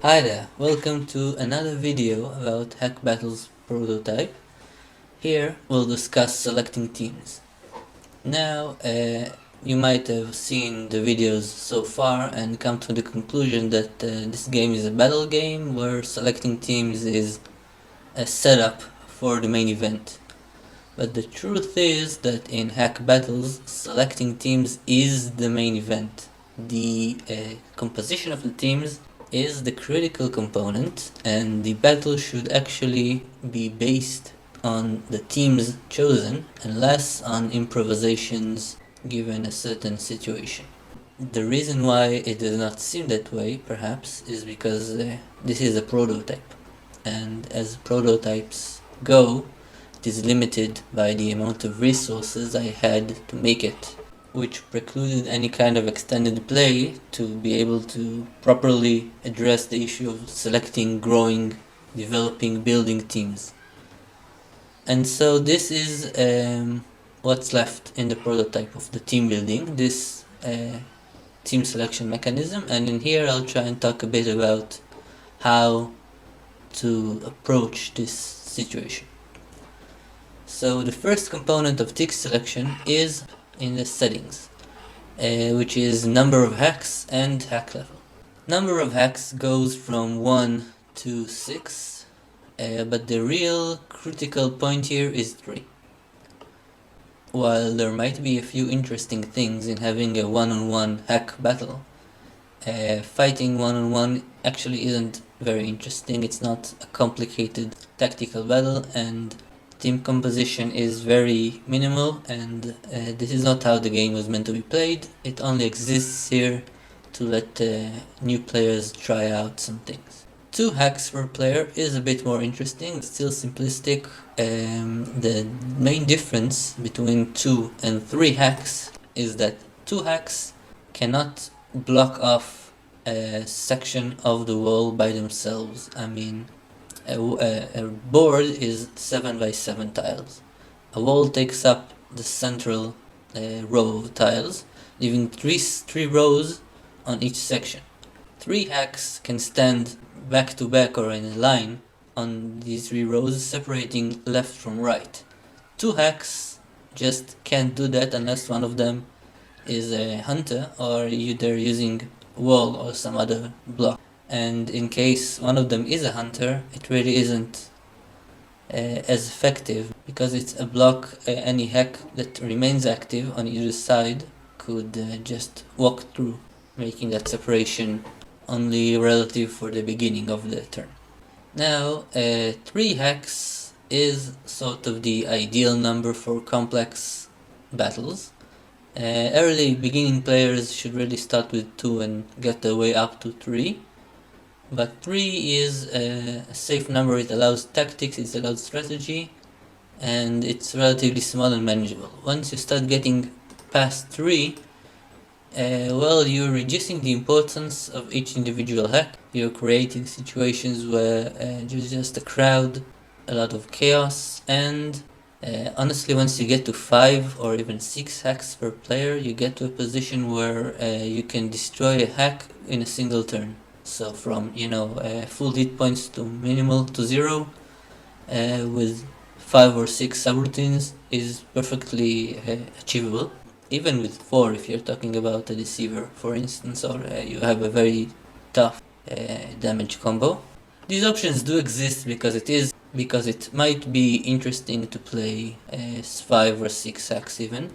Hi there, welcome to another video about Hack Battles prototype. Here we'll discuss selecting teams. Now, you might have seen the videos so far and come to the conclusion that this game is a battle game where selecting teams is a setup for the main event. But the truth is that in Hack Battles, selecting teams is the main event. The composition of the teams is the critical component, and the battle should actually be based on the teams chosen and less on improvisations given a certain situation. The reason why it does not seem that way, perhaps, is because this is a prototype, and as prototypes go, it is limited by the amount of resources I had to make it, which precluded any kind of extended play to be able to properly address the issue of selecting, growing, developing, building teams. And so this is what's left in the prototype of the team building, this team selection mechanism, and in here I'll try and talk a bit about how to approach this situation. So the first component of team selection is in the settings, which is number of hacks and hack level. Number of hacks goes from 1 to 6, but the real critical point here is 3. While there might be a few interesting things in having a one-on-one hack battle, fighting one-on-one actually isn't very interesting. It's not a complicated tactical battle, and team composition is very minimal, and this is not how the game was meant to be played. It only exists here to let new players try out some things. 2 hacks per player is a bit more interesting, still simplistic. The main difference between 2 and 3 hacks is that 2 hacks cannot block off a section of the wall by themselves. I mean, a board is 7 by 7 tiles. A wall takes up the central row of tiles, leaving three rows on each section. 3 hacks can stand back to back or in a line on these 3 rows, separating left from right. 2 hacks just can't do that unless one of them is a hunter or they're using wall or some other block. And in case one of them is a hunter, it really isn't as effective, because it's a block. Any hack that remains active on either side could just walk through, making that separation only relative for the beginning of the turn. Now, 3 hacks is sort of the ideal number for complex battles. Early beginning players should really start with 2 and get their way up to 3. But 3 is a safe number. It allows tactics, it allows strategy, and it's relatively small and manageable. Once you start getting past 3, well, you're reducing the importance of each individual hack. You're creating situations where there's just a crowd, a lot of chaos, and honestly, once you get to 5 or even 6 hacks per player, you get to a position where you can destroy a hack in a single turn. So from, full hit points to minimal to 0, with 5 or 6 subroutines is perfectly achievable. Even with 4, if you're talking about a deceiver, for instance, or you have a very tough damage combo. These options do exist because it might be interesting to play 5 or 6 hacks even.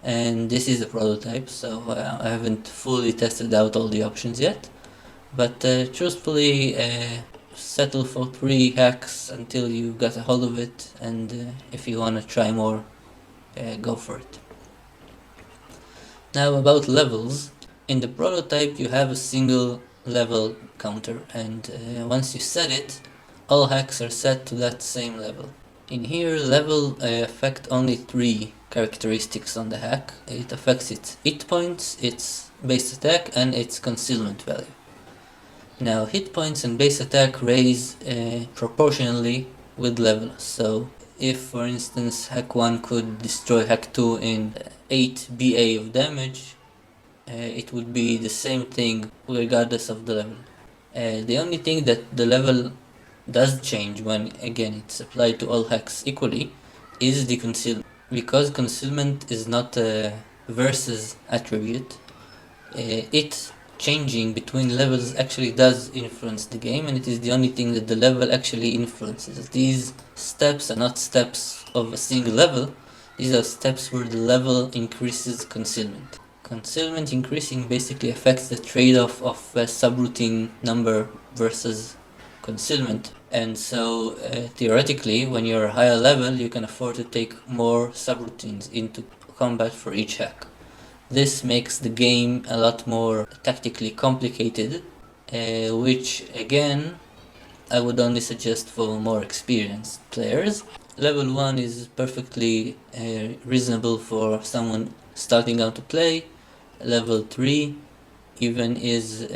And this is a prototype, so I haven't fully tested out all the options yet. But truthfully, settle for 3 hacks until you got a hold of it, and if you want to try more, go for it. Now about levels. In the prototype you have a single level counter, and once you set it, all hacks are set to that same level. In here, level affect only 3 characteristics on the hack. It affects its hit points, its base attack, and its concealment value. Now, hit points and base attack raise proportionally with level. So if, for instance, hack 1 could destroy hack 2 in 8 BA of damage, it would be the same thing regardless of the level. The only thing that the level does change when, again, it's applied to all hacks equally is the concealment. Because concealment is not a versus attribute, it changing between levels actually does influence the game, and it is the only thing that the level actually influences. These steps are not steps of a single level, these are steps where the level increases concealment. Concealment increasing basically affects the trade-off of subroutine number versus concealment. And so theoretically, when you're a higher level, you can afford to take more subroutines into combat for each hack. This makes the game a lot more tactically complicated, which again I would only suggest for more experienced players. Level 1 is perfectly reasonable for someone starting out to play. Level 3 even is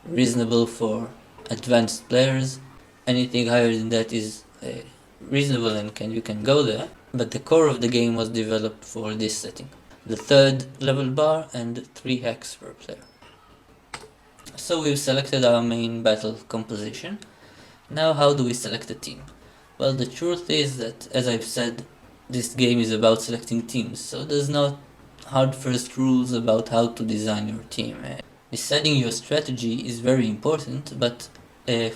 reasonable for advanced players. Anything higher than that is reasonable and you can go there, but the core of the game was developed for this setting. The third level bar and 3 hacks per player. So we've selected our main battle composition. Now how do we select a team? Well, the truth is that, as I've said, this game is about selecting teams, so there's not hard first rules about how to design your team. Deciding your strategy is very important, but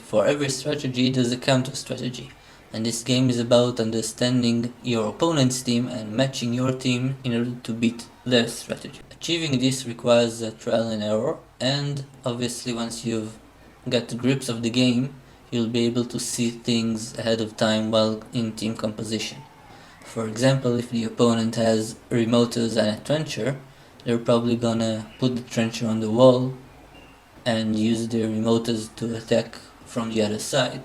for every strategy there's a counter strategy, and this game is about understanding your opponent's team and matching your team in order to beat their strategy. Achieving this requires trial and error, and obviously once you've got the grips of the game, you'll be able to see things ahead of time while in team composition. For example, if the opponent has remoters and a trencher, they're probably gonna put the trencher on the wall and use their remoters to attack from the other side.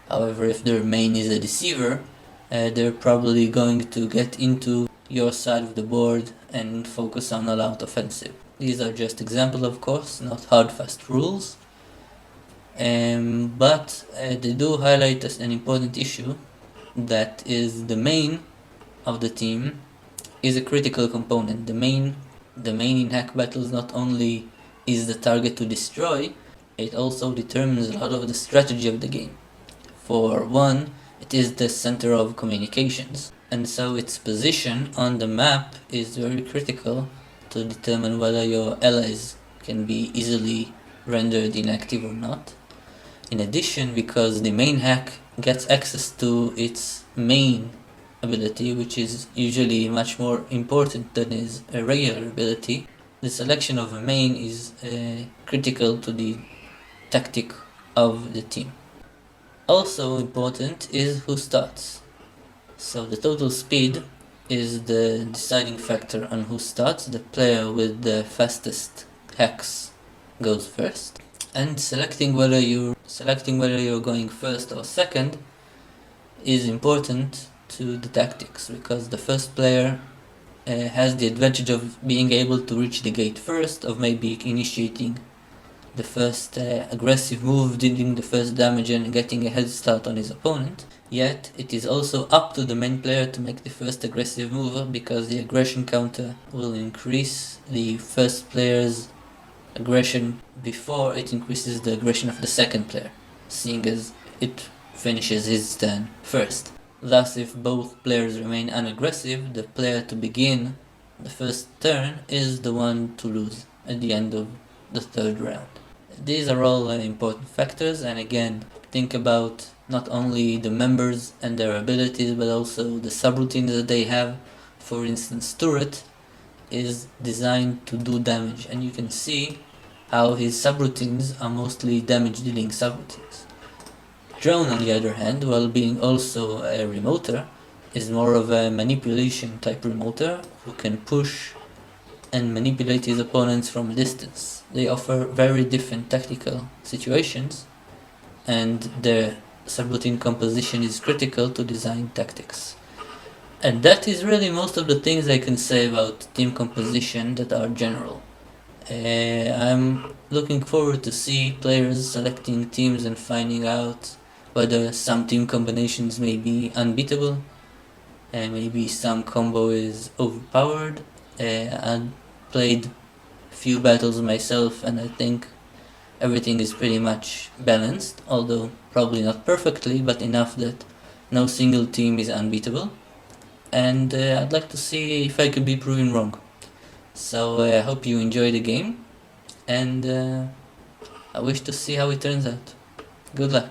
However, if their main is a deceiver, they're probably going to get into your side of the board and focus on all-out offensive. These are just examples, of course, not hard fast rules, but they do highlight an important issue, that is the main of the team is a critical component. The main in hack battles not only is the target to destroy, it also determines a lot of the strategy of the game. For one, it is the center of communications, and so its position on the map is very critical to determine whether your allies can be easily rendered inactive or not. In addition, because the main hack gets access to its main ability, which is usually much more important than is a regular ability, the selection of a main is critical to the tactic of the team. Also important is who starts. So the total speed is the deciding factor on who starts. The player with the fastest hacks goes first. And selecting whether you're going first or second is important to the tactics, because the first player has the advantage of being able to reach the gate first, of maybe initiating the first aggressive move, dealing the first damage and getting a head start on his opponent. Yet it is also up to the main player to make the first aggressive move, because the aggression counter will increase the first player's aggression before it increases the aggression of the second player, seeing as it finishes his turn first. Thus, if both players remain unaggressive, the player to begin the first turn is the one to lose at the end of the third round. These are all important factors, and again, think about not only the members and their abilities, but also the subroutines that they have. For instance, Turret is designed to do damage, and you can see how his subroutines are mostly damage dealing subroutines. Drone, on the other hand, while being also a remoter, is more of a manipulation type remoter who can push and manipulate his opponents from a distance. They offer very different tactical situations, and their subroutine composition is critical to design tactics. And that is really most of the things I can say about team composition that are general. I'm looking forward to see players selecting teams and finding out whether some team combinations may be unbeatable, and maybe some combo is overpowered. I played a few battles myself, and I think everything is pretty much balanced, although probably not perfectly, but enough that no single team is unbeatable. And I'd like to see if I could be proven wrong. So I hope you enjoy the game, and I wish to see how it turns out. Good luck.